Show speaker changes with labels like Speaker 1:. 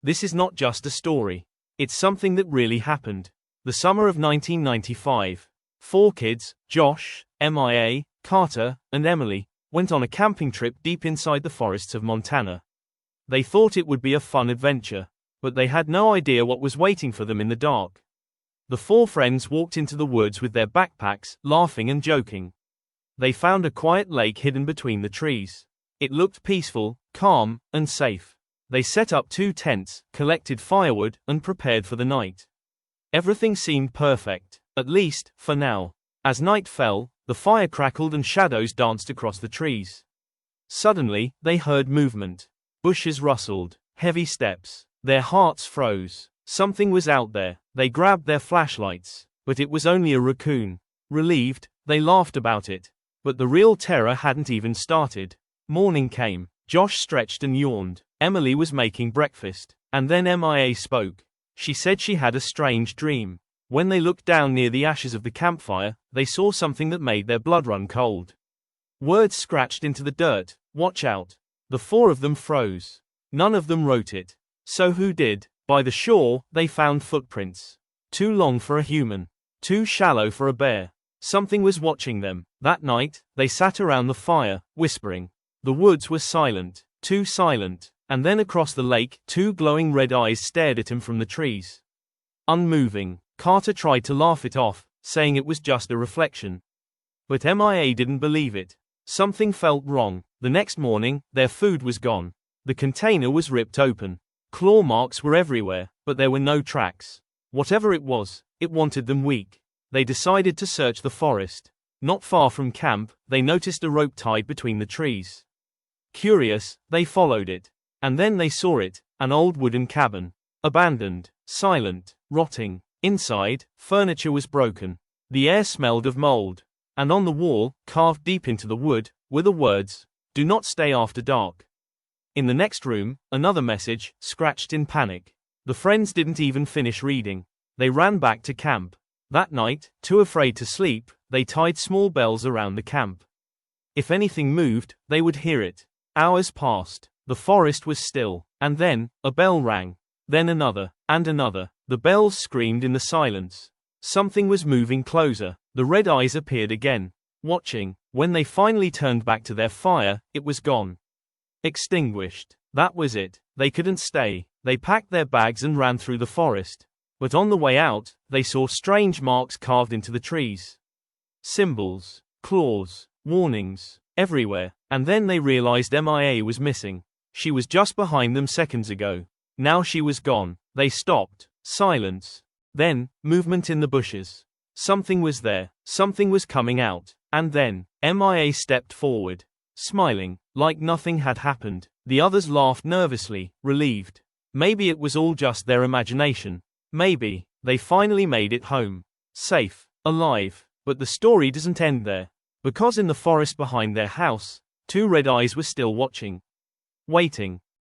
Speaker 1: This is not just a story. It's something that really happened. The summer of 1995. 4 kids, Josh, MIA, Carter, and Emily, went on a camping trip deep inside the forests of Montana. They thought it would be a fun adventure, but they had no idea what was waiting for them in the dark. The 4 friends walked into the woods with their backpacks, laughing and joking. They found a quiet lake hidden between the trees. It looked peaceful, calm, and safe. They set up 2 tents, collected firewood, and prepared for the night. Everything seemed perfect, at least, for now. As night fell, the fire crackled and shadows danced across the trees. Suddenly, they heard movement. Bushes rustled, heavy steps. Their hearts froze. Something was out there. They grabbed their flashlights, but it was only a raccoon. Relieved, they laughed about it. But the real terror hadn't even started. Morning came. Josh stretched and yawned. Emily was making breakfast. And then MIA spoke. She said she had a strange dream. When they looked down near the ashes of the campfire, they saw something that made their blood run cold. Words scratched into the dirt. Watch out. The 4 of them froze. None of them wrote it. So who did? By the shore, they found footprints. Too long for a human. Too shallow for a bear. Something was watching them. That night, they sat around the fire, whispering. The woods were silent. Too silent. And then across the lake, 2 glowing red eyes stared at him from the trees. Unmoving, Carter tried to laugh it off, saying it was just a reflection. But MIA didn't believe it. Something felt wrong. The next morning, their food was gone. The container was ripped open. Claw marks were everywhere, but there were no tracks. Whatever it was, it wanted them weak. They decided to search the forest. Not far from camp, they noticed a rope tied between the trees. Curious, they followed it. And then they saw it, an old wooden cabin. Abandoned, silent, rotting. Inside, furniture was broken. The air smelled of mold. And on the wall, carved deep into the wood, were the words, "Do not stay after dark." In the next room, another message, scratched in panic. The friends didn't even finish reading. They ran back to camp. That night, too afraid to sleep, they tied small bells around the camp. If anything moved, they would hear it. Hours passed. The forest was still. And then, a bell rang. Then another. And another. The bells screamed in the silence. Something was moving closer. The red eyes appeared again. Watching. When they finally turned back to their fire, it was gone. Extinguished. That was it. They couldn't stay. They packed their bags and ran through the forest. But on the way out, they saw strange marks carved into the trees. Symbols. Claws. Warnings. Everywhere. And then they realized MIA was missing. She was just behind them seconds ago. Now she was gone. They stopped. Silence. Then, movement in the bushes. Something was there. Something was coming out. And then, MIA stepped forward. Smiling, like nothing had happened. The others laughed nervously, relieved. Maybe it was all just their imagination. Maybe, they finally made it home. Safe. Alive. But the story doesn't end there. Because in the forest behind their house, 2 red eyes were still watching. Waiting.